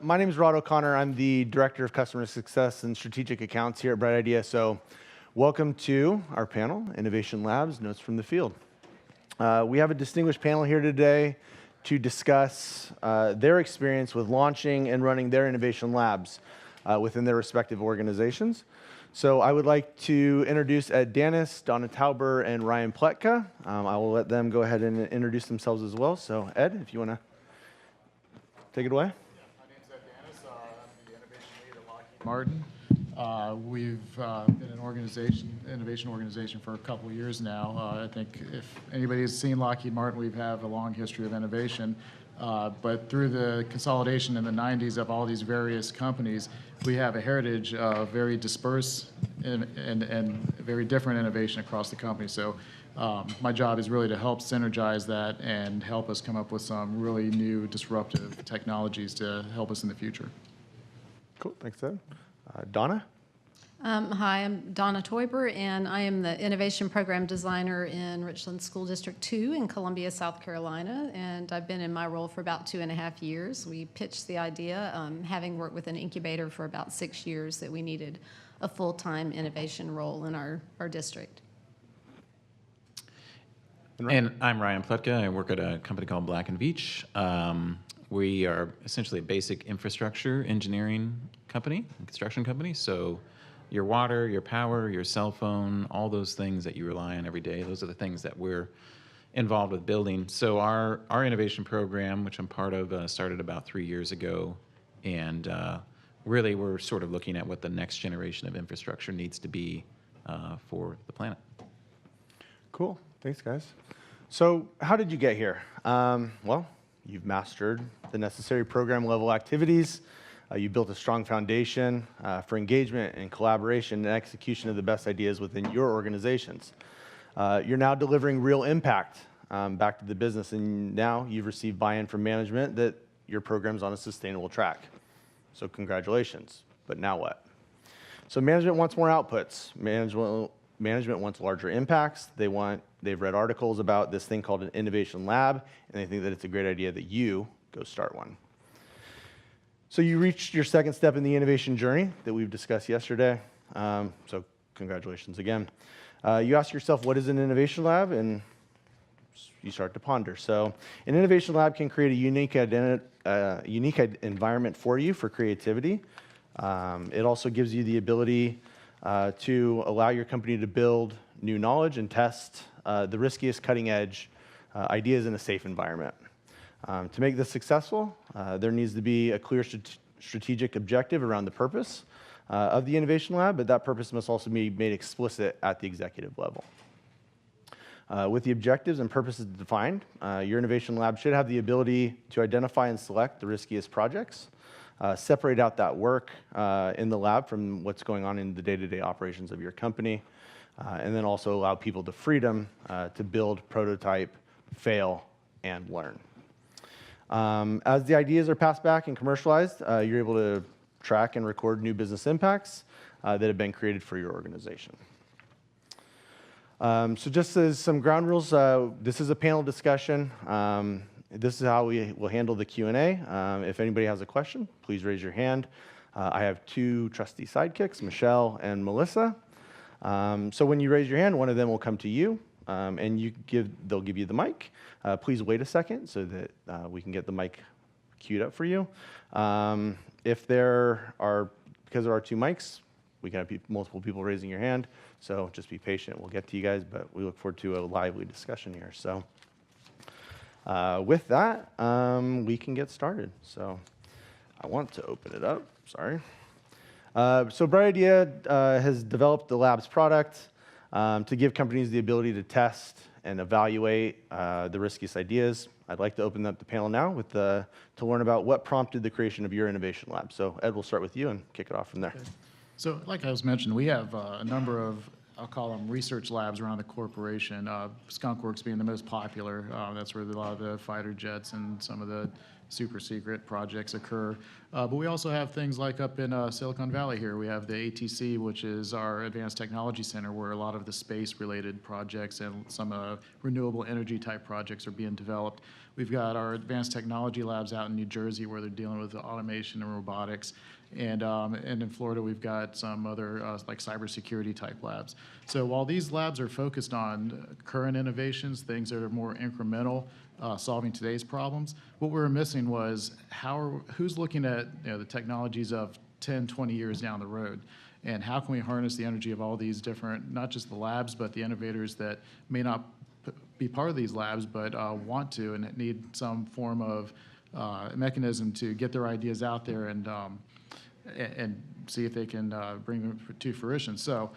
My name is Rod O'Connor. I'm the Director of Customer Success and Strategic Accounts here at Bright Idea. So welcome to our panel, Innovation Labs, Notes from the Field. We have a distinguished panel here today to discuss their experience with launching and running their innovation labs within their respective organizations. So I would like to introduce Ed Danis, Donna Tauber, and Ryan Pletka. I will let them go ahead and introduce themselves as well. So Ed, if you want to take it away. Martin. We've been an innovation organization for a couple of years now. I think if anybody has seen Lockheed Martin, we have a long history of innovation. But through the consolidation in the 90s of all these various companies, we have a heritage of very dispersed and very different innovation across the company. So my job is really to help synergize that and help us come up with some really new disruptive technologies to help us in the future. Cool, thanks, Ed. Donna? Hi, I'm Donna Tauber, and I am the Innovation Program Designer in Richland School District 2 in Columbia, South Carolina, and I've been in my role for about 2.5 years. We pitched the idea, having worked with an incubator for about 6 years, that we needed a full-time innovation role in our district. And I'm Ryan Pletka. I work at a company called Black & Veatch. We are essentially a basic infrastructure engineering company, construction company. So your water, your power, your cell phone, all those things that you rely on every day, those are the things that we're involved with building. So our innovation program, which I'm part of, started about 3 years ago. And really, we're sort of looking at what the next generation of infrastructure needs to be for the planet. Cool. Thanks, guys. So how did you get here? Well, you've mastered the necessary program-level activities. You built a strong foundation for engagement and collaboration and execution of the best ideas within your organizations. You're now delivering real impact back to the business, and now you've received buy-in from management that your program's on a sustainable track. So congratulations. But now what? So management wants more outputs. Management wants larger impacts. They've read articles about this thing called an innovation lab, and they think that it's a great idea that you go start one. So you reached your second step in the innovation journey that we've discussed yesterday. So congratulations again. You ask yourself, what is an innovation lab? And you start to ponder. So an innovation lab can create a unique environment for you for creativity. It also gives you the ability to allow your company to build new knowledge and test the riskiest cutting-edge ideas in a safe environment. To make this successful, there needs to be a clear strategic objective around the purpose of the innovation lab, but that purpose must also be made explicit at the executive level. With the objectives and purposes defined, your innovation lab should have the ability to identify and select the riskiest projects, separate out that work in the lab from what's going on in the day-to-day operations of your company, and then also allow people the freedom to build, prototype, fail, and learn. As the ideas are passed back and commercialized, you're able to track and record new business impacts that have been created for your organization. So just as some ground rules, this is a panel discussion. This is how we will handle the Q&A. If anybody has a question, please raise your hand. I have two trusty sidekicks, Michelle and Melissa. So when you raise your hand, one of them will come to you, and they'll give you the mic. Please wait a second so that we can get the mic queued up for you. Because there are two mics, we can have multiple people raising your hand. So just be patient. We'll get to you guys, but we look forward to a lively discussion here. So with that, we can get started. So I want to open it up. Sorry. So Bright Idea has developed the lab's product to give companies the ability to test and evaluate the riskiest ideas. I'd like to open up the panel now to learn about what prompted the creation of your innovation lab. So Ed, we'll start with you and kick it off from there. Okay. So like I was mentioned, we have a number of, I'll call them research labs around the corporation. Skunk Works being the most popular. That's where a lot of the fighter jets and some of the super secret projects occur. But we also have things like up in Silicon Valley here, we have the ATC, which is our Advanced Technology Center, where a lot of the space-related projects and some renewable energy type projects are being developed. We've got our advanced technology labs out in New Jersey where they're dealing with automation and robotics. And in Florida, we've got some other like cybersecurity type labs. So while these labs are focused on current innovations, things that are more incremental, solving today's problems, what we were missing was who's looking at the technologies of 10, 20 years down the road, and how can we harness the energy of all these different, not just the labs, but the innovators that may not be part of these labs, but want to and need some form of mechanism to get their ideas out there and see if they can bring them to fruition. So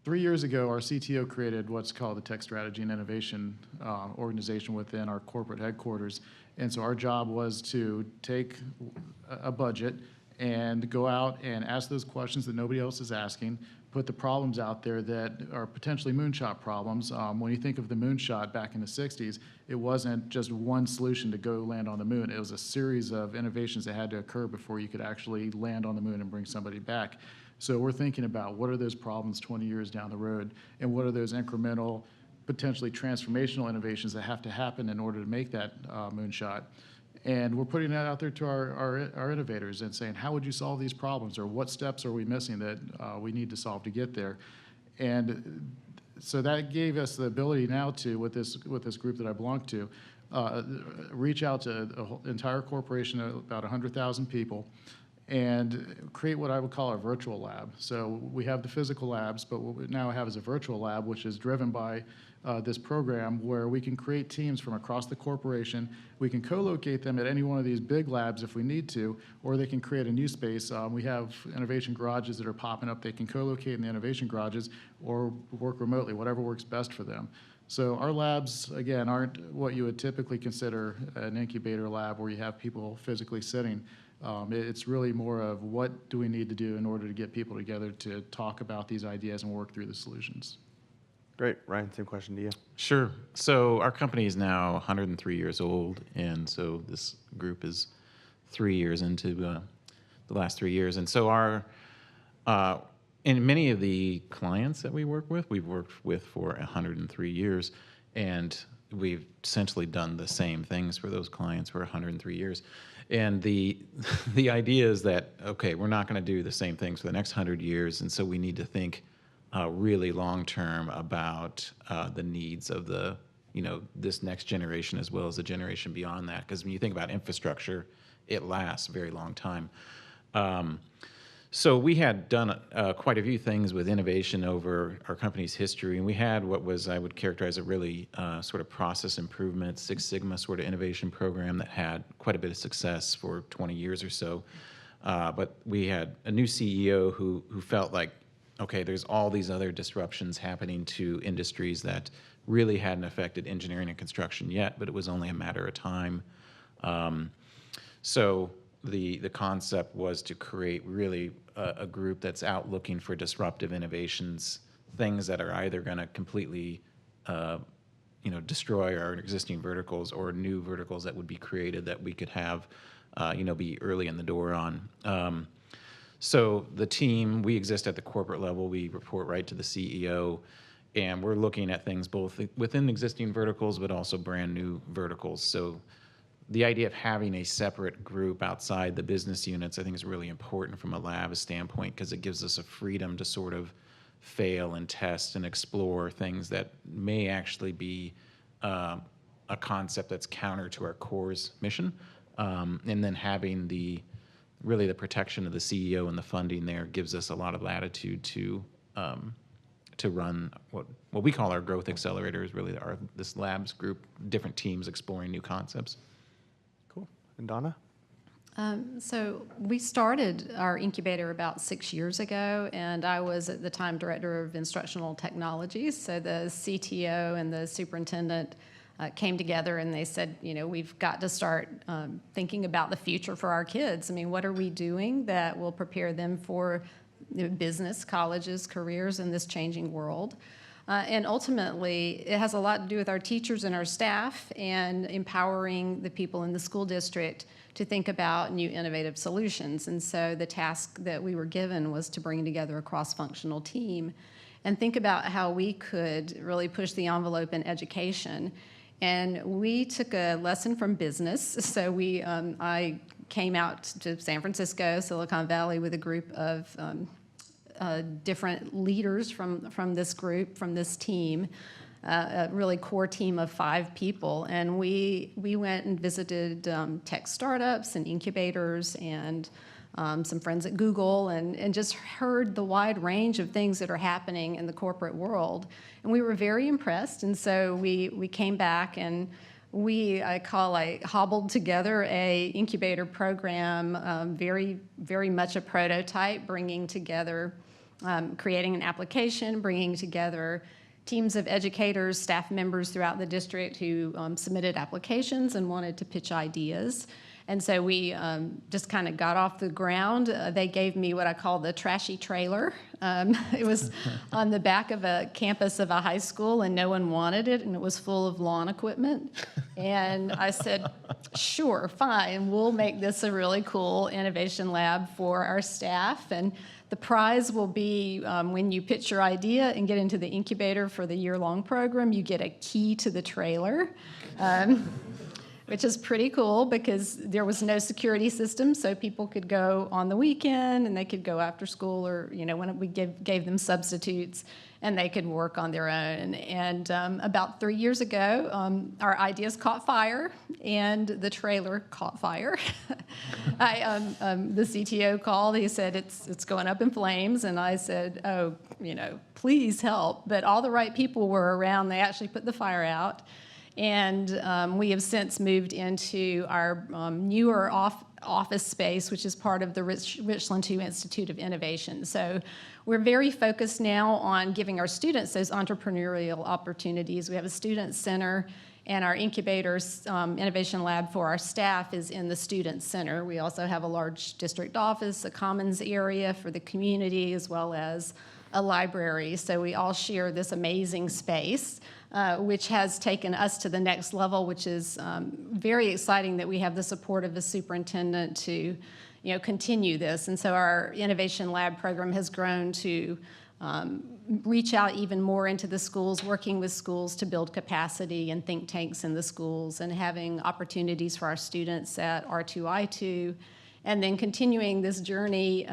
3 years ago, our CTO created what's called the Tech Strategy and Innovation organization within our corporate headquarters. And so our job was to take a budget and go out and ask those questions that nobody else is asking, put the problems out there that are potentially moonshot problems. When you think of the moonshot back in the 60s, it wasn't just one solution to go land on the moon. It was a series of innovations that had to occur before you could actually land on the moon and bring somebody back. So we're thinking about what are those problems 20 years down the road, and what are those incremental, potentially transformational innovations that have to happen in order to make that moonshot. And we're putting that out there to our innovators and saying, how would you solve these problems, or what steps are we missing that we need to solve to get there? And so that gave us the ability now to, with this group that I belong to, reach out to the entire corporation of about 100,000 people and create what I would call our virtual lab. So we have the physical labs, but what we now have is a virtual lab, which is driven by this program, where we can create teams from across the corporation. We can co-locate them at any one of these big labs if we need to, or they can create a new space. We have innovation garages that are popping up. They can co-locate in the innovation garages or work remotely, whatever works best for them. So our labs, again, aren't what you would typically consider an incubator lab where you have people physically sitting. It's really more of what do we need to do in order to get people together to talk about these ideas and work through the solutions. Great. Ryan, same question to you. Sure. So our company is now 103 years old, and so this group is 3 years into the last 3 years. And so and many of the clients that we work with, we've worked with for 103 years, and we've essentially done the same things for those clients for 103 years. And the idea is that, okay, we're not going to do the same things for the next 100 years, and so we need to think really long-term about the needs of this next generation as well as the generation beyond that. Because when you think about infrastructure, it lasts a very long time. So we had done quite a few things with innovation over our company's history, and we had what I would characterize a really sort of process improvement, Six Sigma sort of innovation program that had quite a bit of success for 20 years or so. But we had a new CEO who felt like, okay, there's all these other disruptions happening to industries that really hadn't affected engineering and construction yet, but it was only a matter of time. So the concept was to create really a group that's out looking for disruptive innovations, things that are either going to completely destroy our existing verticals or new verticals that would be created that we could have be early in the door on. So the team, we exist at the corporate level. We report right to the CEO, and we're looking at things both within existing verticals, but also brand new verticals. So the idea of having a separate group outside the business units, I think, is really important from a lab standpoint, because it gives us a freedom to sort of fail and test and explore things that may actually be a concept that's counter to our core's mission. And then having the protection of the CEO and the funding there gives us a lot of latitude to run what we call our growth accelerators, really this labs group, different teams exploring new concepts. Cool. And Donna? So we started our incubator about 6 years ago, and I was at the time director of instructional technologies. So the CTO and the superintendent came together and they said, we've got to start thinking about the future for our kids. I mean, what are we doing that will prepare them for business, colleges, careers in this changing world? And ultimately, it has a lot to do with our teachers and our staff and empowering the people in the school district to think about new innovative solutions. And so the task that we were given was to bring together a cross-functional team and think about how we could really push the envelope in education. And we took a lesson from business. So I came out to San Francisco, Silicon Valley, with a group of different leaders from this group, from this team, a really core team of 5 people. And we went and visited tech startups and incubators and some friends at Google and just heard the wide range of things that are happening in the corporate world. And we were very impressed. And so we came back and I hobbled together a incubator program, very much a prototype, bringing together, creating an application, bringing together teams of educators, staff members throughout the district who submitted applications and wanted to pitch ideas. And so we just kind of got off the ground. They gave me what I call the trashy trailer. It was on the back of a campus of a high school, and no one wanted it, and it was full of lawn equipment. And I said, sure, fine, we'll make this a really cool innovation lab for our staff. And the prize will be when you pitch your idea and get into the incubator for the year-long program, you get a key to the trailer. Which is pretty cool because there was no security system, so people could go on the weekend and they could go after school, or when we gave them substitutes, and they could work on their own. And about 3 years ago, our ideas caught fire, and the trailer caught fire. The CTO called. He said it's going up in flames, and I said, oh, please help. But all the right people were around. They actually put the fire out. And we have since moved into our newer office space, which is part of the Richland II Institute of Innovation. So we're very focused now on giving our students those entrepreneurial opportunities. We have a student center, and our incubators innovation lab for our staff is in the student center. We also have a large district office, a commons area for the community, as well as a library. So we all share this amazing space, which has taken us to the next level, which is very exciting that we have the support of the superintendent to continue this. And so our Innovation Lab program has grown to reach out even more into the schools, working with schools to build capacity and think tanks in the schools, and having opportunities for our students at R2I2, and then continuing this journey.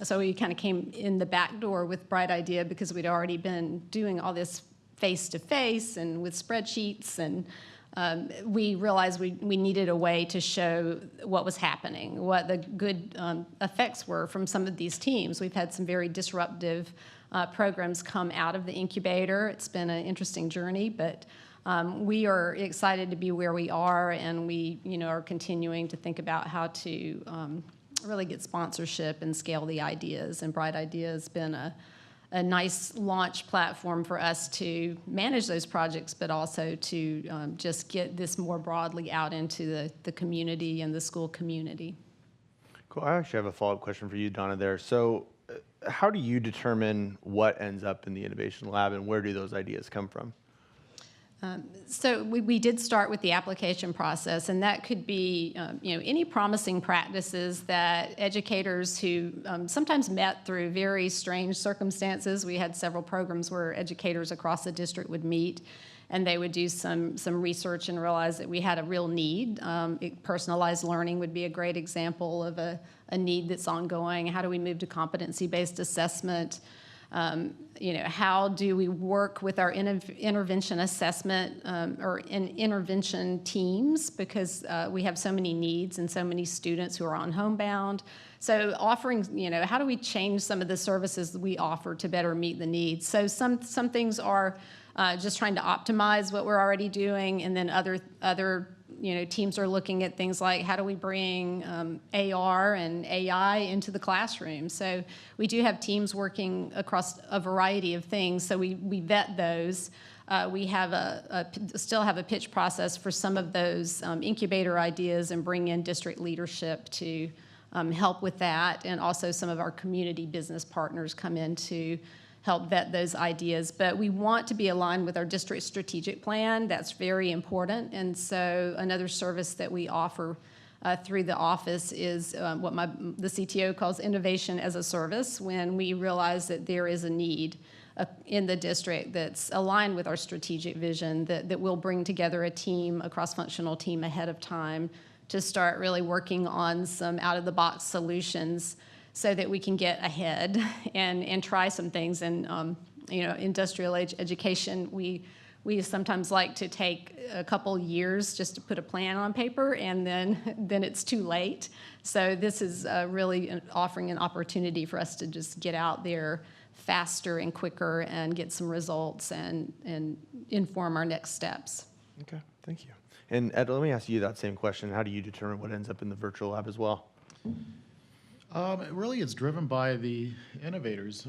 So we kind of came in the back door with Bright Idea because we'd already been doing all this face-to-face and with spreadsheets, and we realized we needed a way to show what was happening, what the good effects were from some of these teams. We've had some very disruptive programs come out of the incubator. It's been an interesting journey, but we are excited to be where we are, and we are continuing to think about how to really get sponsorship and scale the ideas. And Bright Idea has been a nice launch platform for us to manage those projects, but also to just get this more broadly out into the community and the school community. Cool. I actually have a follow-up question for you, Donna, there. So how do you determine what ends up in the Innovation Lab, and where do those ideas come from? So we did start with the application process, and that could be any promising practices that educators who sometimes met through very strange circumstances. We had several programs where educators across the district would meet, and they would do some research and realize that we had a real need. Personalized learning would be a great example of a need that's ongoing. How do we move to competency-based assessment? How do we work with our intervention assessment or intervention teams, because we have so many needs and so many students who are on homebound. So offering, how do we change some of the services we offer to better meet the needs? So some things are just trying to optimize what we're already doing, and then other teams are looking at things like how do we bring AR and AI into the classroom. So we do have teams working across a variety of things, so we vet those. We have still have a pitch process for some of those incubator ideas, and bring in district leadership to help with that, and also some of our community business partners come in to help vet those ideas. But we want to be aligned with our district strategic plan. That's very important. And so another service that we offer through the office is what the CTO calls innovation as a service, when we realize that there is a need in the district that's aligned with our strategic vision, that will bring together a team, a cross-functional team ahead of time to start really working on some out-of-the-box solutions so that we can get ahead and try some things. And industrial age education, we sometimes like to take a couple years just to put a plan on paper, and then it's too late. So this is really offering an opportunity for us to just get out there faster and quicker and get some results and inform our next steps. Okay, thank you. And Ed, let me ask you that same question. How do you determine what ends up in the virtual lab as well? Really, it's driven by the innovators.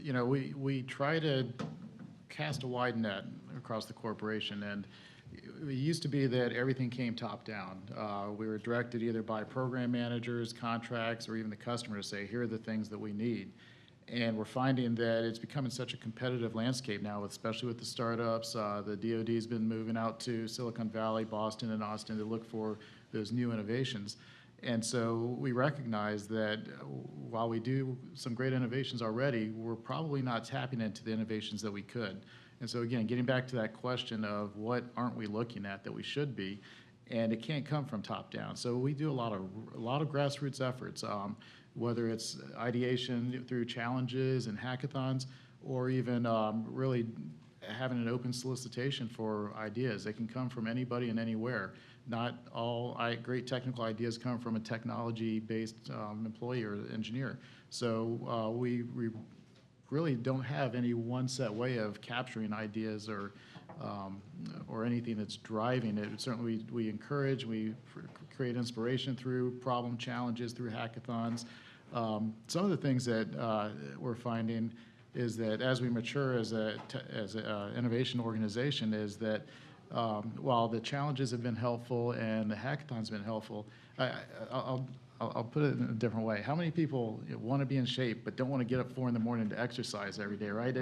We try to cast a wide net across the corporation, and it used to be that everything came top down. We were directed either by program managers, contracts, or even the customer to say, here are the things that we need. And we're finding that it's becoming such a competitive landscape now, especially with the startups. The DoD's been moving out to Silicon Valley, Boston, and Austin to look for those new innovations. And so we recognize that while we do some great innovations already, we're probably not tapping into the innovations that we could. And so again, getting back to that question of what aren't we looking at that we should be, and it can't come from top down. So we do a lot of grassroots efforts, whether it's ideation through challenges and hackathons, or even really having an open solicitation for ideas. They can come from anybody and anywhere. Not all great technical ideas come from a technology-based employee or engineer. So we really don't have any one set way of capturing ideas or anything that's driving it. Certainly we encourage, we create inspiration through problem challenges, through hackathons. Some of the things that we're finding is that as we mature as an innovation organization is that while the challenges have been helpful and the hackathon's been helpful, I'll put it in a different way. How many people want to be in shape but don't want to get up 4 in the morning to exercise every day, right?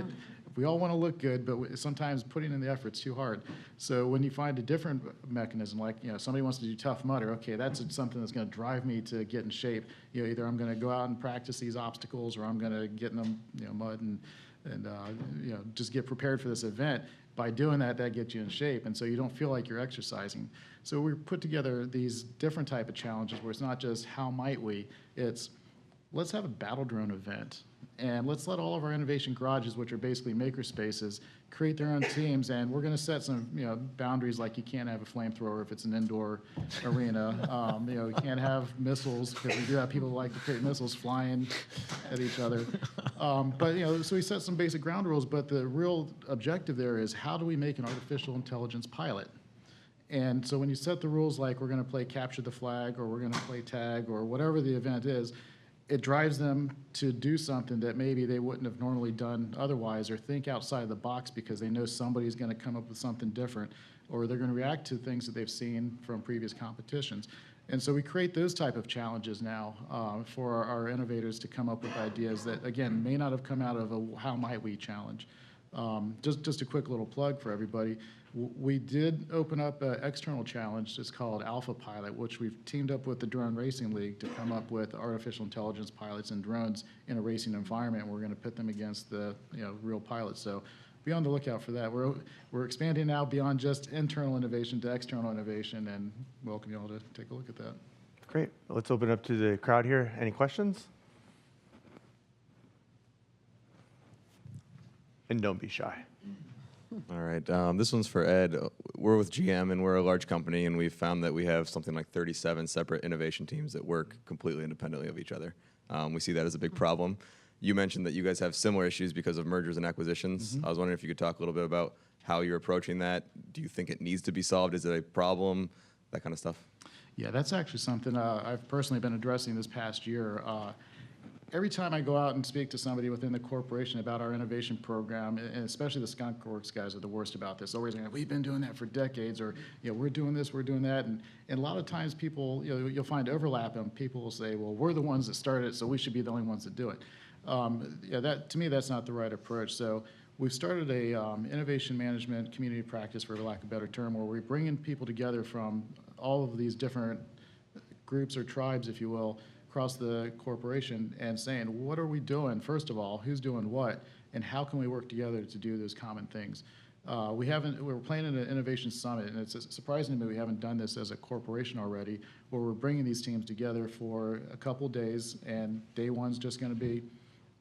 We all want to look good, but sometimes putting in the effort's too hard. So when you find a different mechanism, like somebody wants to do Tough Mudder, okay, that's something that's going to drive me to get in shape. Either I'm going to go out and practice these obstacles, or I'm going to get in the mud and just get prepared for this event. By doing that, that gets you in shape, and so you don't feel like you're exercising. So we put together these different type of challenges where it's not just how might we, it's let's have a battle drone event, and let's let all of our innovation garages, which are basically maker spaces, create their own teams, and we're going to set some boundaries, like you can't have a flamethrower if it's an indoor arena. You can't have missiles, because we do have people who like to create missiles flying at each other. So we set some basic ground rules, but the real objective there is how do we make an artificial intelligence pilot? And so when you set the rules, like we're going to play capture the flag, or we're going to play tag, or whatever the event is, it drives them to do something that maybe they wouldn't have normally done otherwise, or think outside the box because they know somebody's going to come up with something different, or they're going to react to things that they've seen from previous competitions. And so we create those type of challenges now for our innovators to come up with ideas that, again, may not have come out of a how might we challenge. Just a quick little plug for everybody. We did open up an external challenge. It's called Alpha Pilot, which we've teamed up with the Drone Racing League to come up with artificial intelligence pilots and drones in a racing environment. We're going to pit them against the real pilots. So be on the lookout for that. We're expanding now beyond just internal innovation to external innovation, and welcome you all to take a look at that. Great. Let's open up to the crowd here. Any questions? And don't be shy. All right, this one's for Ed. We're with GM, and we're a large company, and we've found that we have something like 37 separate innovation teams that work completely independently of each other. We see that as a big problem. You mentioned that you guys have similar issues because of mergers and acquisitions. I was wondering if you could talk a little bit about how you're approaching that. Do you think it needs to be solved? Is it a problem? That kind of stuff. Yeah, that's actually something I've personally been addressing this past year. Every time I go out and speak to somebody within the corporation about our innovation program, and especially the Skunk Works guys are the worst about this. Always going, we've been doing that for decades, or we're doing this, we're doing that, and a lot of times people, you'll find overlap, and people will say, well, we're the ones that started it, so we should be the only ones that do it. Yeah, that, to me, that's not the right approach. So we've started a innovation management community practice, for lack of a better term, where we're bringing people together from all of these different groups or tribes, if you will, across the corporation and saying, what are we doing? First of all, who's doing what, and how can we work together to do those common things? We're planning an innovation summit, and it's surprising to me we haven't done this as a corporation already, where we're bringing these teams together for a couple days, and day one's just going to be,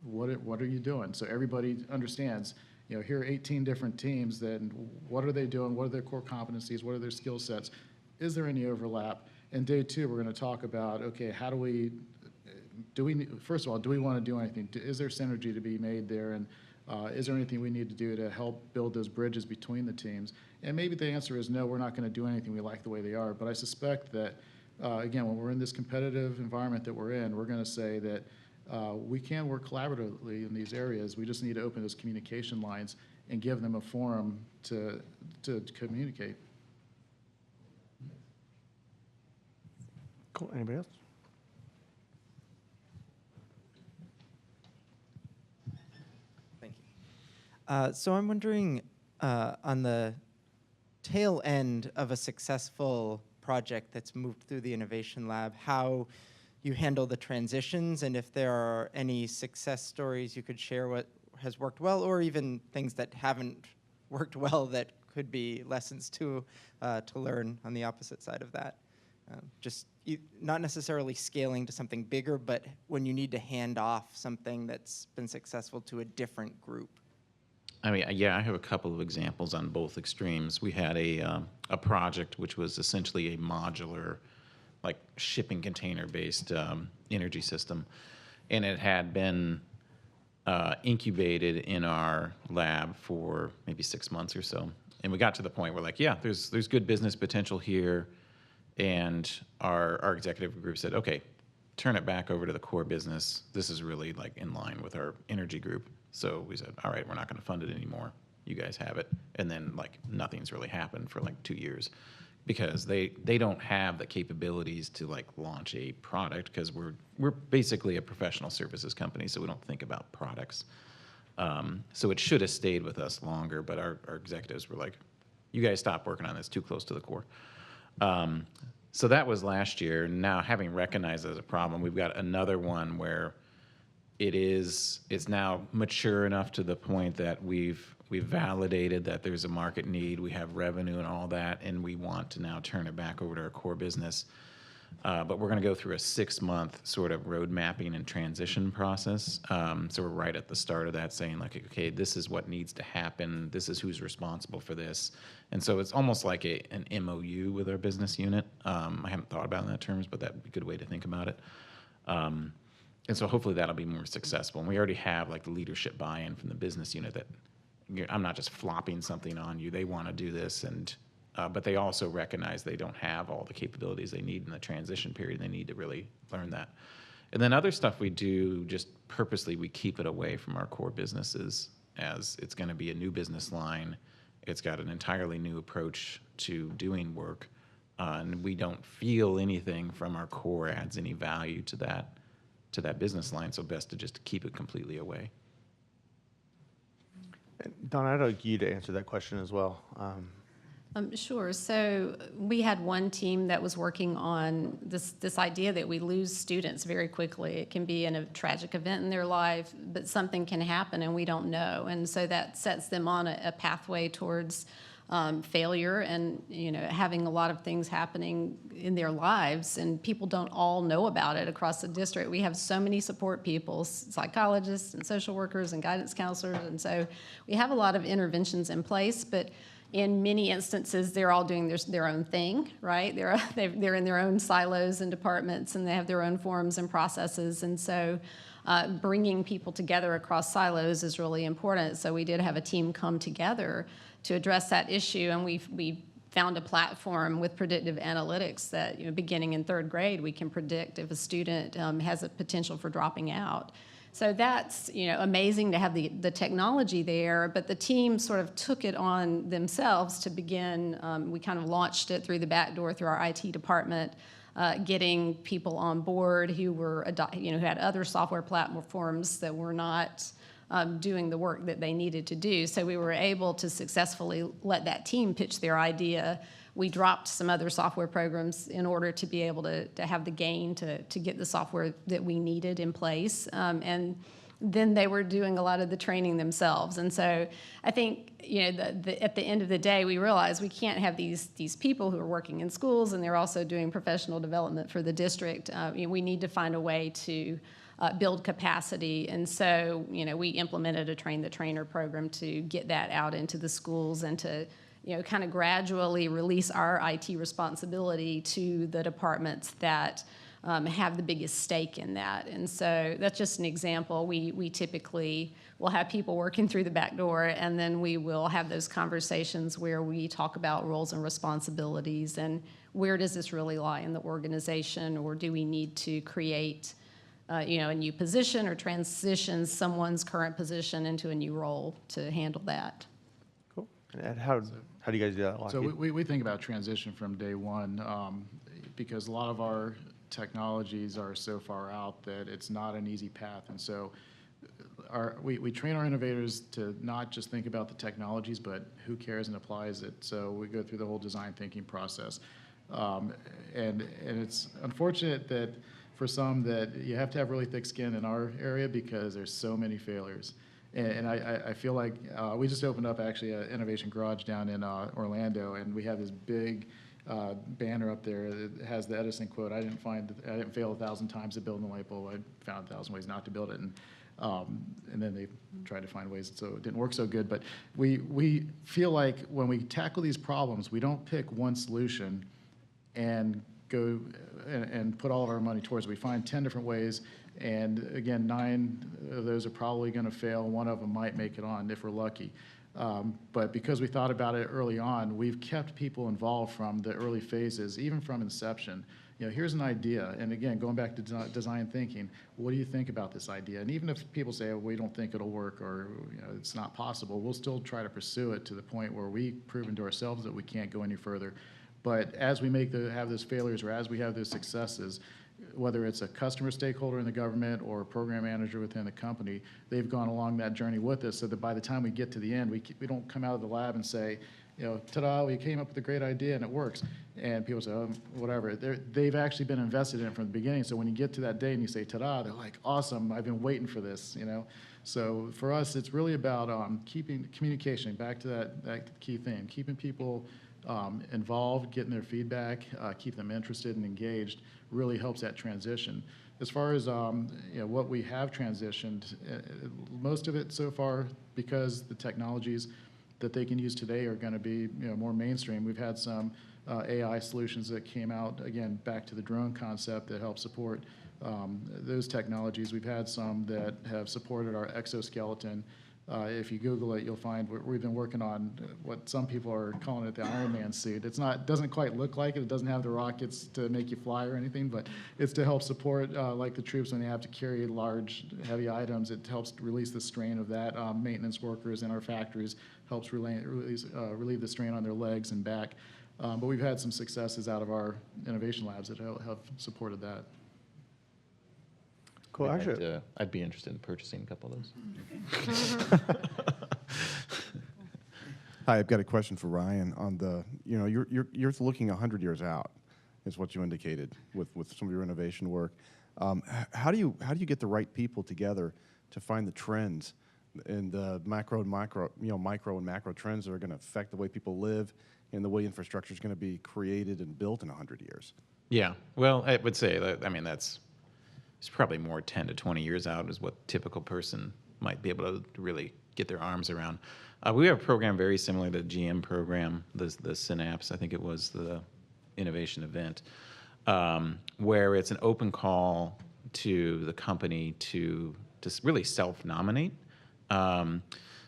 what are you doing? So everybody understands, here are 18 different teams, then what are they doing? What are their core competencies? What are their skill sets? Is there any overlap? And day two, we're going to talk about, okay, how do we, first of all, do we want to do anything? Is there synergy to be made there? And is there anything we need to do to help build those bridges between the teams? And maybe the answer is no, we're not going to do anything. We like the way they are. But I suspect that, again, when we're in this competitive environment that we're in, we're going to say that we can work collaboratively in these areas. We just need to open those communication lines and give them a forum to communicate. Cool. Anybody else? Thank you. So I'm wondering, on the tail end of a successful project that's moved through the Innovation Lab, how you handle the transitions, and if there are any success stories you could share what has worked well, or even things that haven't worked well that could be lessons to learn on the opposite side of that. Not necessarily scaling to something bigger, but when you need to hand off something that's been successful to a different group. I mean, yeah, I have a couple of examples on both extremes. We had a project which was essentially a modular, like shipping container-based energy system, and it had been incubated in our lab for maybe 6 months or so. And we got to the point where, like, yeah, there's good business potential here, and our executive group said, okay, turn it back over to the core business. This is really like in line with our energy group. So we said, all right, we're not going to fund it anymore. You guys have it. And then like nothing's really happened for like 2 years because they don't have the capabilities to like launch a product because we're basically a professional services company, so we don't think about products. So it should have stayed with us longer, but our executives were like, you guys stop working on this, too close to the core. So that was last year. Now, having recognized it as a problem, we've got another one where it's now mature enough to the point that we've validated that there's a market need, we have revenue and all that, and we want to now turn it back over to our core business. But we're going to go through a 6-month sort of road mapping and transition process. So we're right at the start of that saying like, okay, this is what needs to happen. This is who's responsible for this. And so it's almost like an MOU with our business unit. I haven't thought about it in that terms, but that'd be a good way to think about it. And so hopefully that'll be more successful. And we already have like the leadership buy-in from the business unit that I'm not just flopping something on you. They want to do this, and but they also recognize they don't have all the capabilities they need in the transition period. They need to really learn that. And then other stuff we do, just purposely, we keep it away from our core businesses as it's going to be a new business line. It's got an entirely new approach to doing work, and we don't feel anything from our core adds any value to that business line, so best to just keep it completely away. Donna, I'd like you to answer that question as well. Sure. So we had one team that was working on this idea that we lose students very quickly. It can be in a tragic event in their life, but something can happen and we don't know. And so that sets them on a pathway towards failure and, having a lot of things happening in their lives, and people don't all know about it across the district. We have so many support people, psychologists and social workers and guidance counselors, and so we have a lot of interventions in place, but in many instances, they're all doing their own thing, right? They're in their own silos and departments, and they have their own forms and processes, and so bringing people together across silos is really important. So we did have a team come together to address that issue, and we found a platform with predictive analytics that, beginning in 3rd grade, we can predict if a student has a potential for dropping out. So that's, amazing to have the technology there, but the team sort of took it on themselves to begin. We kind of launched it through the back door through our IT department getting people on board who were, who had other software platforms that were not doing the work that they needed to do. So we were able to successfully let that team pitch their idea. We dropped some other software programs in order to be able to have the gain to get the software that we needed in place. And then they were doing a lot of the training themselves. And so I think, at the end of the day, we realized we can't have these people who are working in schools and they're also doing professional development for the district. We need to find a way to build capacity. And so, we implemented a train the trainer program to get that out into the schools and to, kind of gradually release our IT responsibility to the departments that have the biggest stake in that. And so that's just an example. We typically will have people working through the back door, and then we will have those conversations where we talk about roles and responsibilities and where does this really lie in the organization, or do we need to create a new position or transition someone's current position into a new role to handle that. Cool. And Ed, how do you guys do that, So Lockheed? we think about transition from day one because a lot of our technologies are so far out that it's not an easy path. And so we train our innovators to not just think about the technologies, but who cares and applies it. So we go through the whole design thinking process. And it's unfortunate that for some that you have to have really thick skin in our area because there's so many failures. And I feel like we just opened up actually an innovation garage down in Orlando, and we have this big banner up there that has the Edison quote. I didn't fail 1,000 times to build a light bulb. I found 1,000 ways not to build it, and then they tried to find ways so it didn't work so good. But we feel like when we tackle these problems, we don't pick one solution and go and put all of our money towards it. We find 10 different ways, and again, 9 of those are probably going to fail. 1 of them might make it on if we're lucky. But because we thought about it early on, we've kept people involved from the early phases, even from inception. Here's an idea, and again, going back to design thinking, what do you think about this idea? And even if people say, oh, we don't think it'll work, or it's not possible, we'll still try to pursue it to the point where we've proven to ourselves that we can't go any further. But as we have those failures, or as we have those successes, whether it's a customer stakeholder in the government or a program manager within the company, they've gone along that journey with us so that by the time we get to the end, we don't come out of the lab and say, ta-da, we came up with a great idea and it works. And people say, oh, whatever. They've actually been invested in it from the beginning. So when you get to that day and you say, ta-da, they're like, awesome, I've been waiting for this, So for us, it's really about keeping communication, back to that key thing, keeping people involved, getting their feedback, keep them interested and engaged really helps that transition. As far as what we have transitioned, most of it so far, because the technologies that they can use today are going to be more mainstream. We've had some AI solutions that came out, again, back to the drone concept that help support those technologies. We've had some that have supported our exoskeleton. If you Google it, you'll find we've been working on what some people are calling it the Iron Man suit. Doesn't quite look like it. It doesn't have the rockets to make you fly or anything, but it's to help support like the troops when they have to carry large, heavy items. It helps release the strain of that. Maintenance workers in our factories helps relieve the strain on their legs and back. But we've had some successes out of our innovation labs that have supported that. Cool. Actually, I'd be interested in purchasing a couple of those. Hi, I've got a question for Ryan on the, you're looking 100 years out, is what you indicated with some of your innovation work. How do you get the right people together to find the trends and the micro and macro trends that are going to affect the way people live and the way infrastructure is going to be created and built in 100 years? Yeah, well, I would say that, it's probably more 10 to 20 years out is what typical person might be able to really get their arms around. We have a program very similar to the GM program, the Synapse, I think it was the innovation event, where it's an open call to the company to really self-nominate.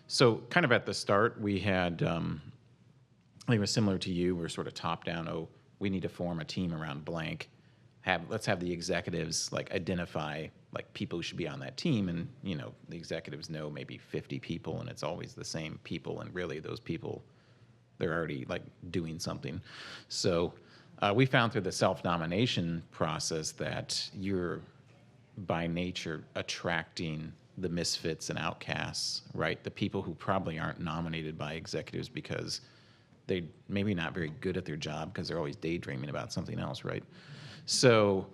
So kind of at the start, we had, I think it was similar to you, we're sort of top-down, we need to form a team around blank. Let's have the executives identify people who should be on that team, and the executives know maybe 50 people, and it's always the same people, and really those people, they're already doing something. So we found through the self-nomination process that you're by nature attracting the misfits and outcasts, right? The people who probably aren't nominated by executives because they maybe not very good at their job because they're always daydreaming about something else, right? So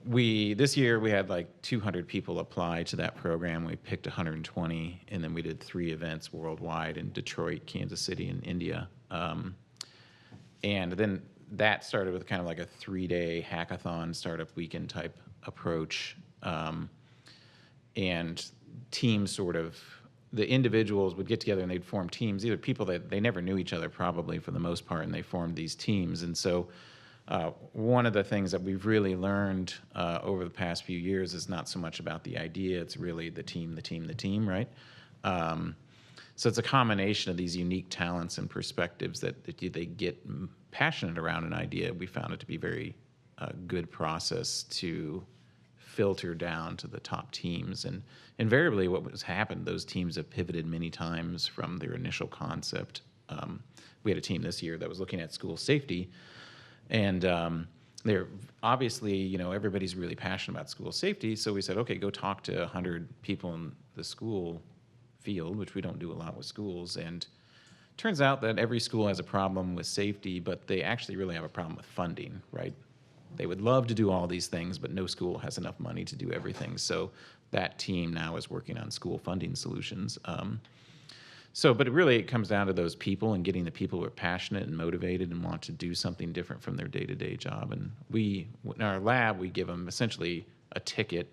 this year we had like 200 people apply to that program. We picked 120, and then we did 3 events worldwide in Detroit, Kansas City, and India. And then that started with kind of like a 3-day hackathon, startup weekend type approach. And teams the individuals would get together and they'd form teams, either people that they never knew each other probably for the most part, and they formed these teams. And so one of the things that we've really learned over the past few years is not so much about the idea, it's really the team, right? So it's a combination of these unique talents and perspectives that they get passionate around an idea. We found it to be very good process to filter down to the top teams. And invariably what has happened, those teams have pivoted many times from their initial concept. We had a team this year that was looking at school safety, and they're obviously, everybody's really passionate about school safety. So we said, okay, go talk to 100 people in the school field, which we don't do a lot with schools. And turns out that every school has a problem with safety, but they actually really have a problem with funding, right? They would love to do all these things, but no school has enough money to do everything. So that team now is working on school funding solutions. But it comes down to those people and getting the people who are passionate and motivated and want to do something different from their day-to-day job. And in our lab, we give them essentially a ticket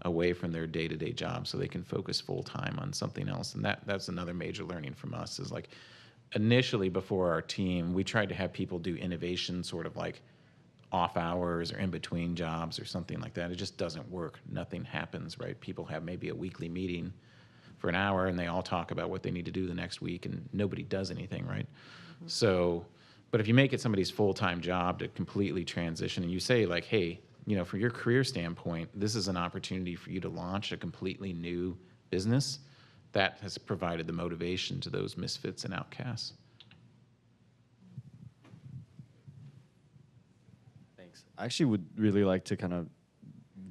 away from their day-to-day job so they can focus full-time on something else. And that's another major learning from us is like initially before our team, we tried to have people do innovation sort of like off hours or in between jobs or something like that. It just doesn't work. Nothing happens, right? People have maybe a weekly meeting for an hour and they all talk about what they need to do the next week and nobody does anything, right? Mm-hmm. So, but if you make it somebody's full-time job to completely transition and you say like, hey, from your career standpoint, this is an opportunity for you to launch a completely new business, that has provided the motivation to those misfits and outcasts. I actually would really like to kind of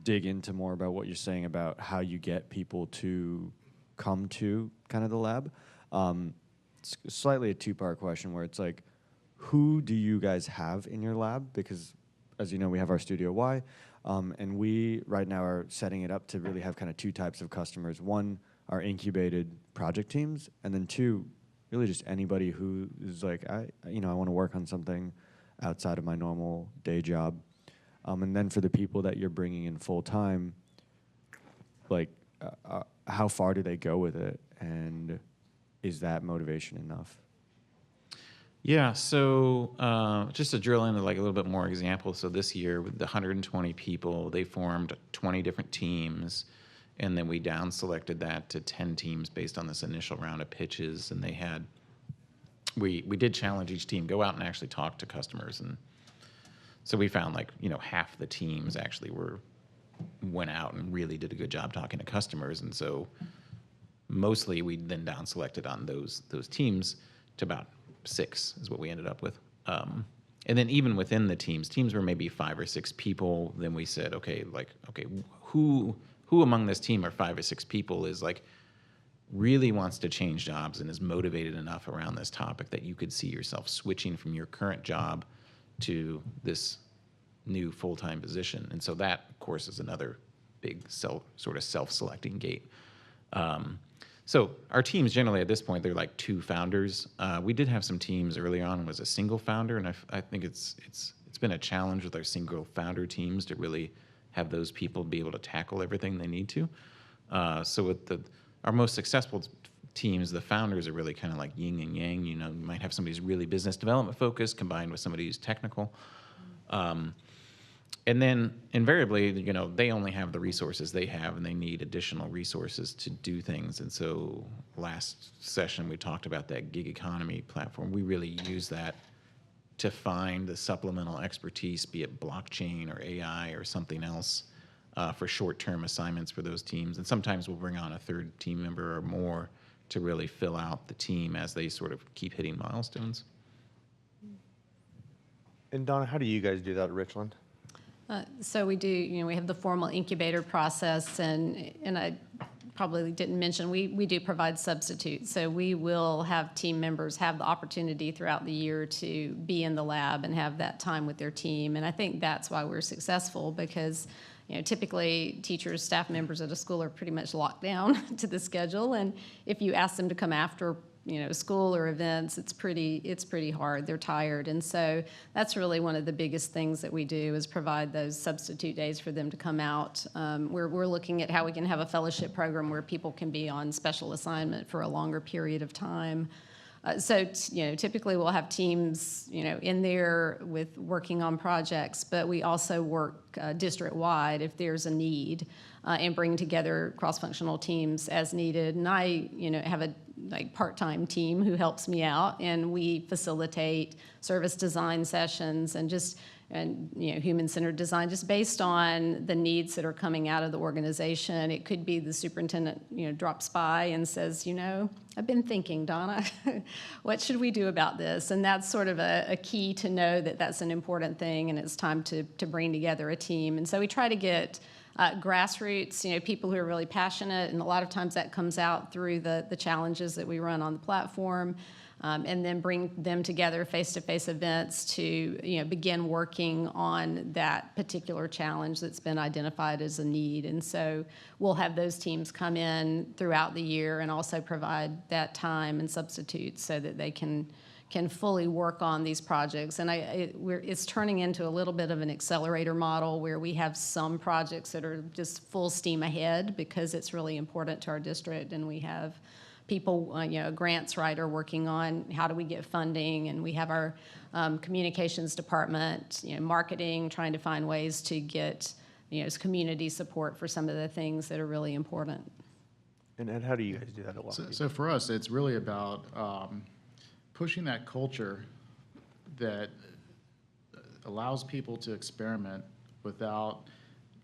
dig into more about what you're saying about how you get people to come to kind of the lab. It's slightly a 2-part question where it's like, who do you guys have in your lab? Because as you know, we have our Studio Y, and we right now are setting it up to really have kind of 2 types of customers. One, our incubated project teams, and then 2, really just anybody who is like, I want to work on something outside of my normal day job. And then for the people that you're bringing in full time, like how far do they go with it, and is that motivation enough? Yeah, so just to drill into like a little bit more examples. So this year with the 120 people, they formed 20 different teams, and then we down selected that to 10 teams based on this initial round of pitches. And we did challenge each team, go out and actually talk to customers. And so we found like, half the teams actually went out and really did a good job talking to customers. And so mostly we then down selected on those teams to about 6 is what we ended up with. And then even within the teams were maybe 5 or 6 people. Then we said, okay, who among this team or 5 or 6 people is like really wants to change jobs and is motivated enough around this topic that you could see yourself switching from your current job to this new full-time position. And so that, of course, is another big self-selecting gate. So our teams generally at this point, they're like 2 founders. We did have some teams early on was a single founder, and I think it's been a challenge with our single founder teams to really have those people be able to tackle everything they need to. So with our most successful teams, the founders are really kind of like yin and yang. You might have somebody who's really business development focused combined with somebody who's technical. And then invariably, they only have the resources they have and they need additional resources to do things. And so last session, we talked about that gig economy platform. We really use that to find the supplemental expertise, be it blockchain or AI or something else, for short-term assignments for those teams. And sometimes we'll bring on a 3rd team member or more to really fill out the team as they sort of keep hitting milestones. And Donna, how do you guys do that at Richland? So we do, we have the formal incubator process, and I probably didn't mention, we do provide substitutes. So we will have team members have the opportunity throughout the year to be in the lab and have that time with their team. And I think that's why we're successful, because typically teachers, staff members at a school are pretty much locked down to the schedule. And if you ask them to come after school or events, it's pretty hard. They're tired. And so that's really one of the biggest things that we do, is provide those substitute days for them to come out. We're looking at how we can have a fellowship program where people can be on special assignment for a longer period of time. So typically we'll have teams, in there with working on projects, but we also work district-wide if there's a need, and bring together cross-functional teams as needed. And I, have a part-time team who helps me out, and we facilitate service design sessions and human-centered design just based on the needs that are coming out of the organization. It could be the superintendent, drops by and says, I've been thinking, Donna, what should we do about this? And that's sort of a key to know that that's an important thing, and it's time to bring together a team. And so we try to get grassroots, people who are really passionate, and a lot of times that comes out through the challenges that we run on the platform, and then bring them together, face-to-face events to begin working on that particular challenge that's been identified as a need. And so we'll have those teams come in throughout the year and also provide that time and substitutes so that they can fully work on these projects. And it's turning into a little bit of an accelerator model where we have some projects that are just full steam ahead because it's really important to our district, and we have people, a grants writer working on how do we get funding, and we have our communications department, marketing, trying to find ways to get community support for some of the things that are really important. And Ed, how do you guys do that at Lockheed? So for us, it's really about pushing that culture that allows people to experiment without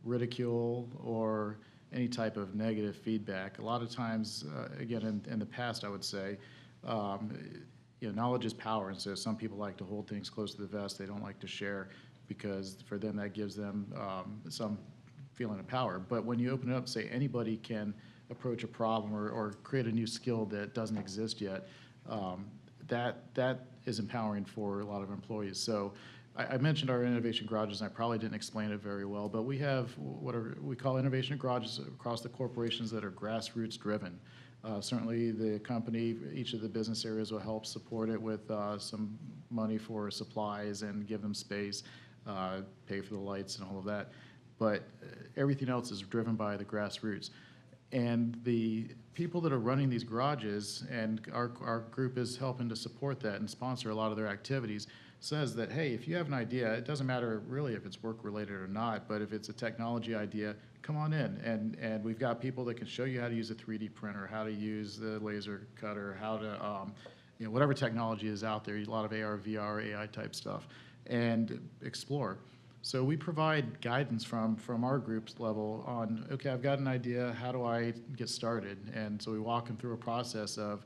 ridicule or any type of negative feedback. A lot of times, again, in the past, I would say, knowledge is power, and so some people like to hold things close to the vest. They don't like to share because for them that gives them some feeling of power. But when you open it up, say anybody can approach a problem or create a new skill that doesn't exist yet, that is empowering for a lot of employees. So I mentioned our innovation garages, and I probably didn't explain it very well, but we have what we call innovation garages across the corporations that are grassroots driven. Certainly the company, each of the business areas will help support it with some money for supplies and give them space, pay for the lights and all of that. But everything else is driven by the grassroots. And the people that are running these garages, and our group is helping to support that and sponsor a lot of their activities, says that, hey, if you have an idea, it doesn't matter really if it's work-related or not, but if it's a technology idea, come on in. And we've got people that can show you how to use a 3D printer, how to use the laser cutter, how to, whatever technology is out there, a lot of AR, VR, AI type stuff, and explore. So we provide guidance from our group's level on, okay, I've got an idea, how do I get started? And so we walk them through a process of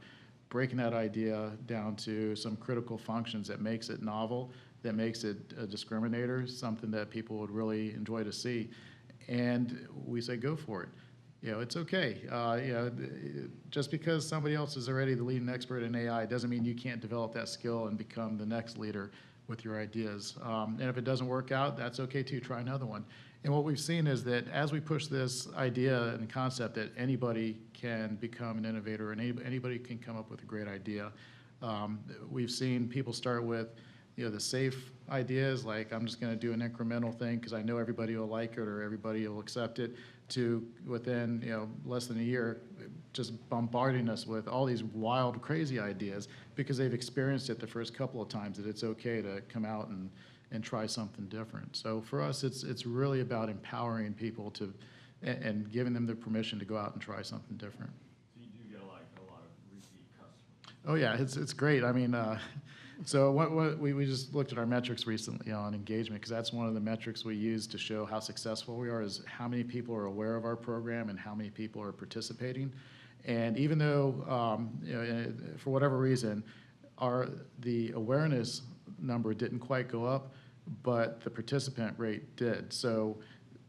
breaking that idea down to some critical functions that makes it novel, that makes it a discriminator, something that people would really enjoy to see. And we say, go for it. It's okay. Just because somebody else is already the leading expert in AI doesn't mean you can't develop that skill and become the next leader with your ideas. And if it doesn't work out, that's okay too, try another one. And what we've seen is that as we push this idea and concept that anybody can become an innovator and anybody can come up with a great idea, we've seen people start with the safe ideas, like I'm just gonna do an incremental thing because I know everybody will like it or everybody will accept it, to within less than a year, just bombarding us with all these wild, crazy ideas because they've experienced it the first couple of times that it's okay to come out and try something different. So for us, it's really about empowering people and giving them the permission to go out and try something different. So you do get a lot of repeat customers. Oh yeah, it's great. I mean, so what we just looked at our metrics recently on engagement, because that's one of the metrics we use to show how successful we are, is how many people are aware of our program and how many people are participating. And even though, for whatever reason, the awareness number didn't quite go up, but the participant rate did. So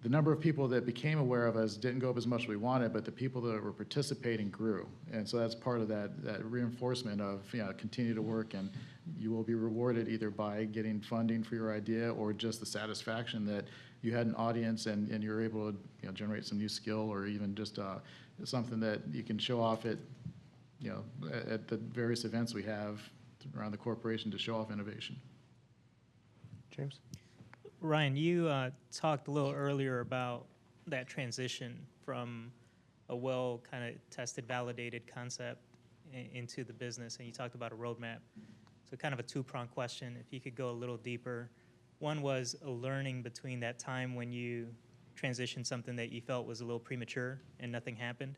the number of people that became aware of us didn't go up as much as we wanted, but the people that were participating grew. And so that's part of that reinforcement of, continue to work, and you will be rewarded either by getting funding for your idea or just the satisfaction that you had an audience and you're able to generate some new skill, or even just something that you can show off at the various events we have around the corporation to show off innovation. James? Ryan, you talked a little earlier about that transition from a well kind of tested, validated concept into the business, and you talked about a roadmap. So kind of a two-pronged question, if you could go a little deeper. One was a learning between that time when you transitioned something that you felt was a little premature and nothing happened,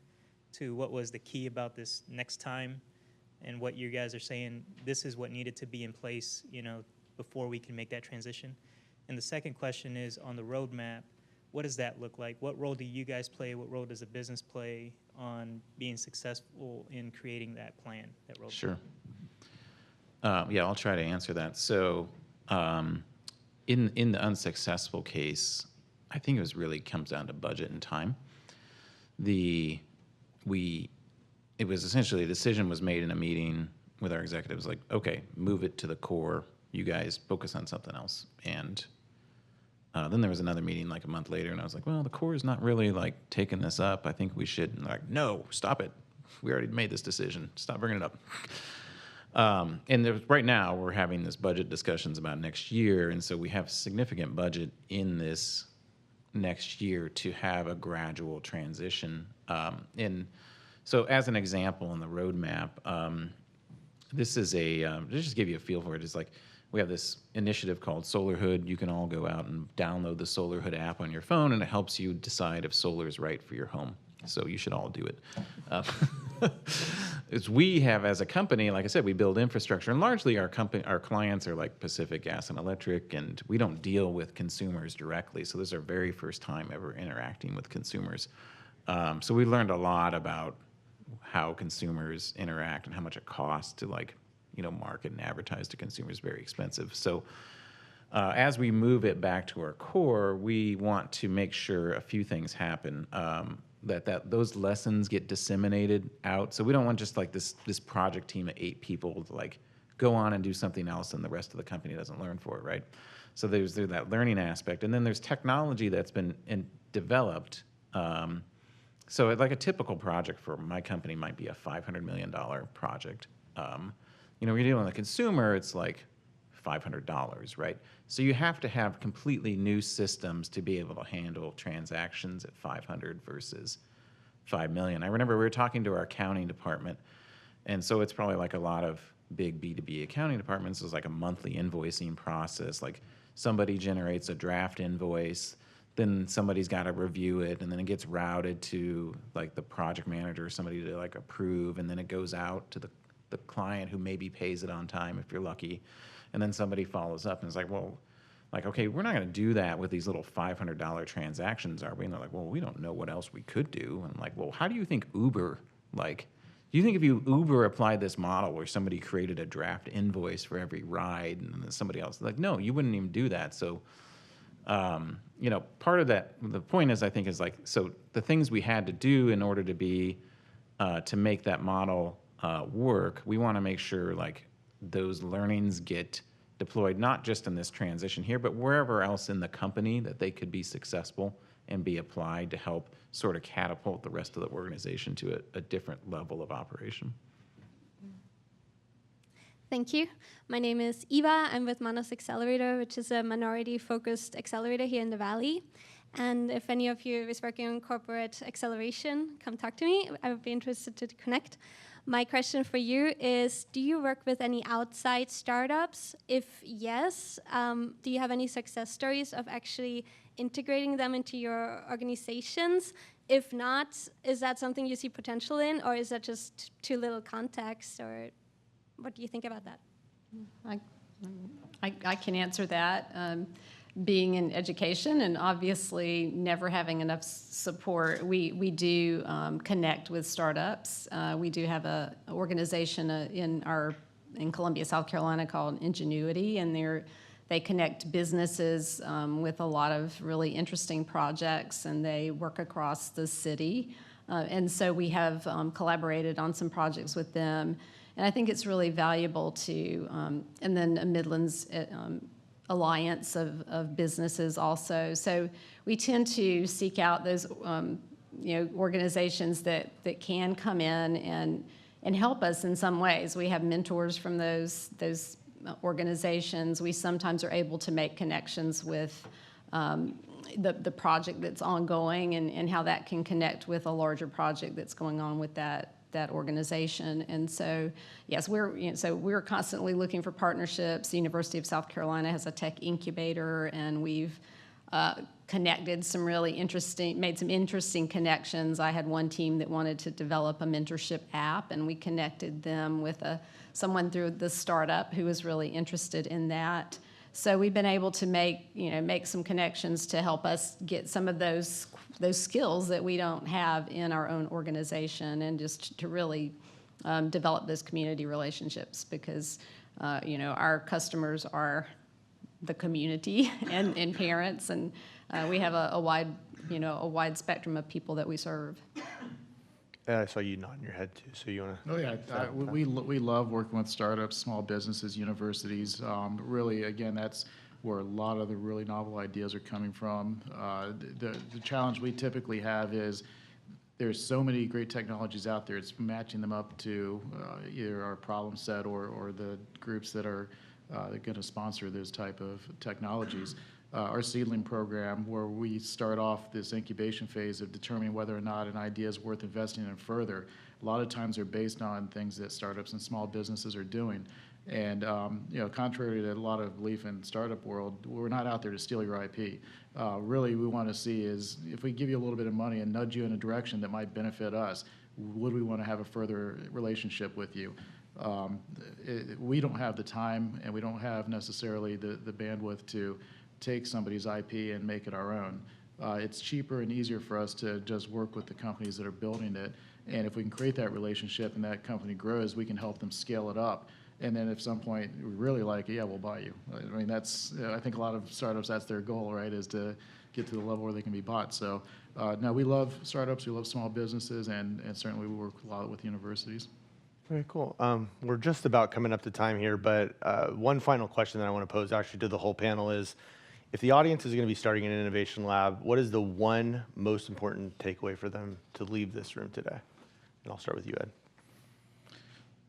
to what was the key about this next time, and what you guys are saying, this is what needed to be in place, before we can make that transition. And the second question is on the roadmap, what does that look like? What role do you guys play? What role does a business play on being successful in creating that plan, that roadmap? Sure. Yeah, I'll try to answer that. So in the unsuccessful case, I think it really comes down to budget and time. It was essentially a decision was made in a meeting with our executives, like, okay, move it to the core. You guys focus on something else. And then there was another meeting like a month later, and I was like, well, the core is not really like taking this up. I think we should. And they're like, no, stop it. We already made this decision. Stop bringing it up. And right now we're having this budget discussions about next year, and so we have significant budget in this next year to have a gradual transition. And so as an example in the roadmap, this is just to give you a feel for it, it's like we have this initiative called Solarhood. You can all go out and download the Solarhood app on your phone, and it helps you decide if solar is right for your home. So you should all do it. As we have as a company, like I said, we build infrastructure, and largely our clients are like Pacific Gas and Electric, and we don't deal with consumers directly. So this is our very first time ever interacting with consumers. So we learned a lot about how consumers interact and how much it costs to market and advertise to consumers. Very expensive. So as we move it back to our core, we want to make sure a few things happen. That those lessons get disseminated out. So we don't want just like this project team of 8 people to go on and do something else and the rest of the company doesn't learn for it, right? So there's that learning aspect, and then there's technology that's been developed. So like a typical project for my company might be a $500 million project. When you're dealing with a consumer, it's like $500, right? So you have to have completely new systems to be able to handle transactions at 500 versus 5 million. I remember we were talking to our accounting department, and so it's probably like a lot of big B2B accounting departments. It's like a monthly invoicing process. Like somebody generates a draft invoice, then somebody's got to review it, and then it gets routed to like the project manager or somebody to approve, and then it goes out to the client who maybe pays it on time if you're lucky. And then somebody follows up and is like, well, okay, we're not going to do that with these little $500 transactions, are we? And they're like, well, we don't know what else we could do. And well, how do you think Uber, do you think if Uber applied this model where somebody created a draft invoice for every ride and then somebody else, no, you wouldn't even do that. So, part of that, the point is, I think, is so the things we had to do in order to make that model work, we want to make sure those learnings get deployed, not just in this transition here, but wherever else in the company that they could be successful and be applied to help sort of catapult the rest of the organization to a different level of operation. Thank you. My name is Eva. I'm with Manos Accelerator, which is a minority-focused accelerator here in the Valley. And if any of you is working on corporate acceleration, come talk to me. I would be interested to connect. My question for you is, do you work with any outside startups? If yes, do you have any success stories of actually integrating them into your organizations? If not, is that something you see potential in, or is that just too little context, or what do you think about that? I can answer that. Being in education and obviously never having enough support, we do connect with startups. We do have an organization in Columbia, South Carolina called Ingenuity, and they connect businesses with a lot of really interesting projects, and they work across the city. And so we have collaborated on some projects with them. And I think it's really valuable to, and then a Midlands alliance of businesses also. So we tend to seek out those organizations that can come in and help us in some ways. We have mentors from those organizations. We sometimes are able to make connections with the project that's ongoing and how that can connect with a larger project that's going on with that organization. And so, yes, we're constantly looking for partnerships. The University of South Carolina has a tech incubator, and we've made some interesting connections. I had one team that wanted to develop a mentorship app, and we connected them with someone through the startup who was really interested in that. So we've been able to make some connections to help us get some of those skills that we don't have in our own organization, and just to really develop those community relationships, because our customers are the community and parents, and we have a wide spectrum of people that we serve. I saw you nodding your head too, so you want to? Oh, yeah. We love working with startups, small businesses, universities. Really, again, that's where a lot of the really novel ideas are coming from. The challenge we typically have is there's so many great technologies out there. It's matching them up to either our problem set or the groups that are going to sponsor those type of technologies. Our seedling program, where we start off this incubation phase of determining whether or not an idea is worth investing in further, a lot of times are based on things that startups and small businesses are doing. And contrary to a lot of belief in startup world, we're not out there to steal your IP. Really, we want to see is if we give you a little bit of money and nudge you in a direction that might benefit us, would we want to have a further relationship with you? We don't have the time, and we don't have necessarily the bandwidth to take somebody's IP and make it our own. It's cheaper and easier for us to just work with the companies that are building it. And if we can create that relationship and that company grows, we can help them scale it up. And then if some point we really like it, yeah, we'll buy you. I mean, I think a lot of startups, that's their goal, right, is to get to the level where they can be bought. So no, we love startups, we love small businesses, and certainly we work a lot with universities. Very cool. We're just about coming up to time here, but one final question that I want to pose actually to the whole panel is, if the audience is going to be starting an innovation lab, what is the one most important takeaway for them to leave this room today? And I'll start with you, Ed.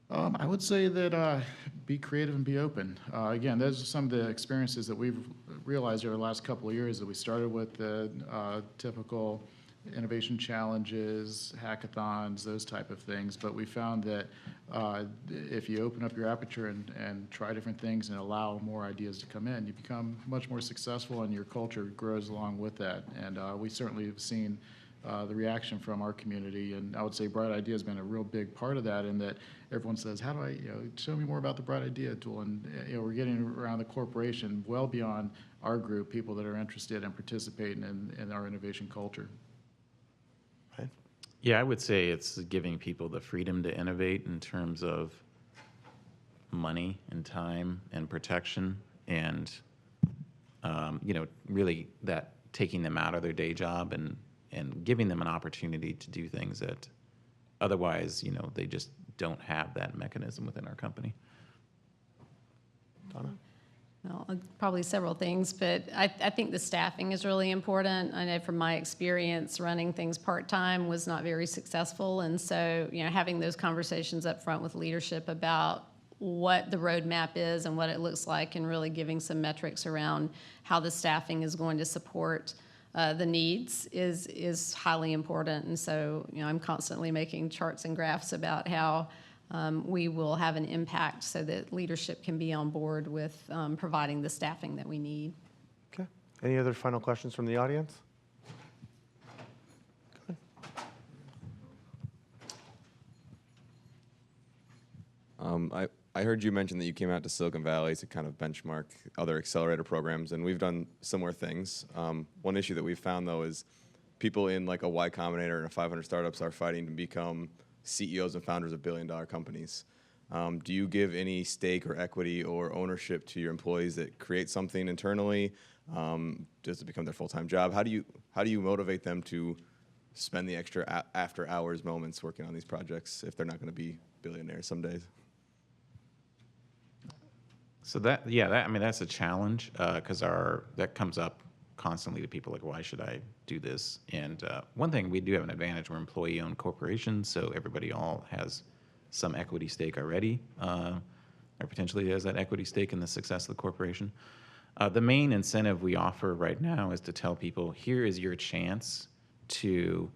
I would say that be creative and be open. Again, those are some of the experiences that we've realized over the last couple of years, that we started with the typical innovation challenges, hackathons, those type of things. But we found that if you open up your aperture and try different things and allow more ideas to come in, you become much more successful, and your culture grows along with that. And we certainly have seen the reaction from our community, and I would say Bright Idea has been a real big part of that, in that everyone says, how do I, show me more about the Bright Idea tool. And we're getting around the corporation well beyond our group, people that are interested and participating in our innovation culture. Yeah, I would say it's giving people the freedom to innovate in terms of money and time and protection, and really that taking them out of their day job and giving them an opportunity to do things that otherwise, they just don't have that mechanism within our company. Donna? Well, probably several things, but I think the staffing is really important. I know from my experience, running things part-time was not very successful, and so having those conversations up front with leadership about what the roadmap is and what it looks like, and really giving some metrics around how the staffing is going to support the needs is highly important. And so I'm constantly making charts and graphs about how we will have an impact, so that leadership can be on board with providing the staffing that we need. Okay. Any other final questions from the audience? I heard you mention that you came out to Silicon Valley to kind of benchmark other accelerator programs, and we've done similar things. One issue that we've found, though, is people in like a Y Combinator and a 500 startups are fighting to become CEOs and founders of billion-dollar companies. Do you give any stake or equity or ownership to your employees that create something internally? Does it become their full-time job? How do you motivate them to spend the extra after hours moments working on these projects if they're not going to be billionaires some days? So I mean, that's a challenge because that comes up constantly to people like, why should I do this? And one thing, we do have an advantage. We're employee-owned corporations, so everybody all has some equity stake already, or potentially has that equity stake in the success of the corporation. The main incentive we offer right now is to tell people, here is your chance to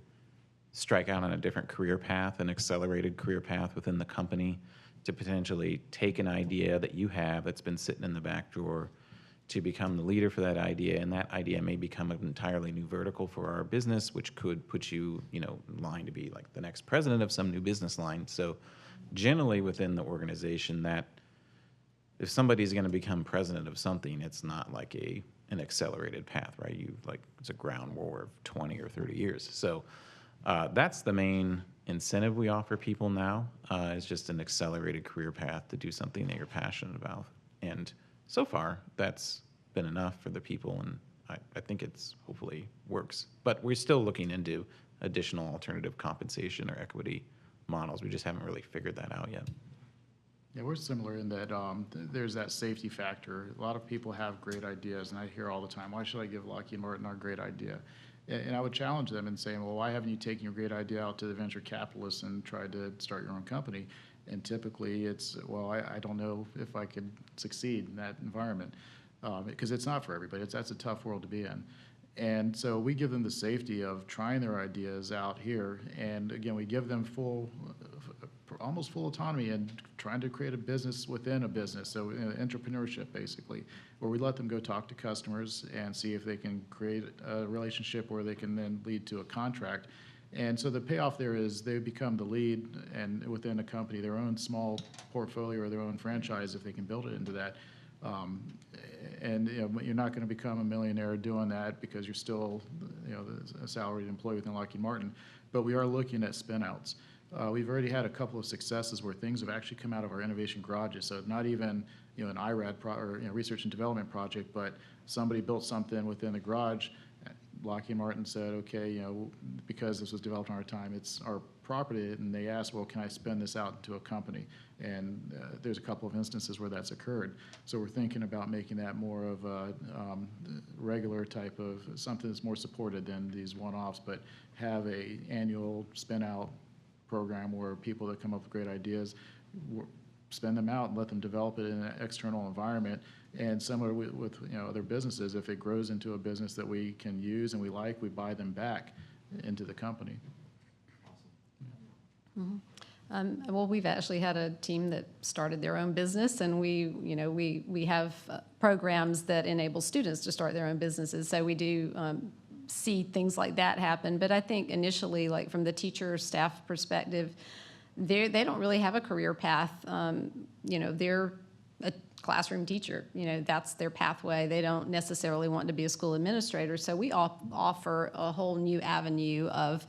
strike out on a different career path, an accelerated career path within the company, to potentially take an idea that you have that's been sitting in the back drawer, to become the leader for that idea, and that idea may become an entirely new vertical for our business, which could put you, in line to be like the next president of some new business line. So generally within the organization, that if somebody's going to become president of something, it's not like an accelerated path, right? It's a ground war of 20 or 30 years. So that's the main incentive we offer people now, is just an accelerated career path to do something that you're passionate about. And so far, that's been enough for the people, and I think it's hopefully works. But we're still looking into additional alternative compensation or equity models. We just haven't really figured that out yet. Yeah, we're similar in that there's that safety factor. A lot of people have great ideas, and I hear all the time, why should I give Lockheed Martin our great idea? And I would challenge them in saying, well, why haven't you taken your great idea out to the venture capitalists and tried to start your own company? And typically it's, well, I don't know if I could succeed in that environment, because it's not for everybody. That's a tough world to be in. And so we give them the safety of trying their ideas out here. And again, we give them almost full autonomy and trying to create a business within a business. So entrepreneurship, basically, where we let them go talk to customers and see if they can create a relationship where they can then lead to a contract. And so the payoff there is they become the lead, and within a company, their own small portfolio or their own franchise, if they can build it into that. And you're not going to become a millionaire doing that because you're still a salaried employee within Lockheed Martin. But we are looking at spin-outs. We've already had a couple of successes where things have actually come out of our innovation garages. So not even an IRAD or research and development project, but somebody built something within the garage. Lockheed Martin said, okay, because this was developed in our time, it's our property, and they asked, well, can I spin this out into a company? And there's a couple of instances where that's occurred. So we're thinking about making that more of a regular type of something that's more supported than these one-offs, but have a annual spin-out program where people that come up with great ideas spend them out and let them develop it in an external environment. And similar with other businesses, if it grows into a business that we can use and we like, we buy them back into the company. Mm-hmm. Well, we've actually had a team that started their own business, and we have programs that enable students to start their own businesses. So we do see things like that happen. But I think initially, like from the teacher staff perspective, they don't really have a career path. They're a classroom teacher. That's their pathway. They don't necessarily want to be a school administrator. So we offer a whole new avenue of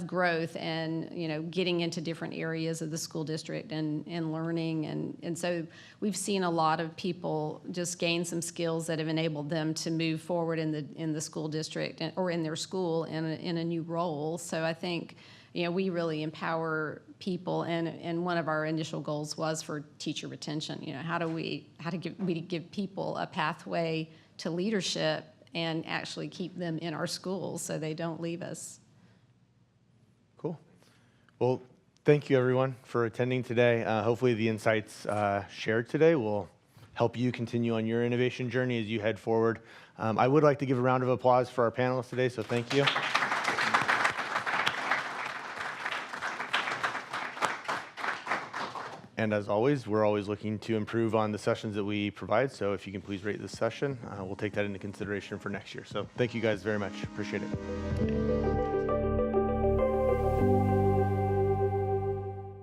growth and getting into different areas of the school district and learning, and so we've seen a lot of people just gain some skills that have enabled them to move forward in the school district or in their school in a new role. So I think we really empower people, and one of our initial goals was for teacher retention. How do we give people a pathway to leadership and actually keep them in our schools so they don't leave us. Cool. Well, thank you everyone for attending today. Hopefully the insights shared today will help you continue on your innovation journey as you head forward. I would like to give a round of applause for our panelists today, so thank you. And as always, we're always looking to improve on the sessions that we provide, so if you can please rate this session, we'll take that into consideration for next year. So thank you guys very much. Appreciate it.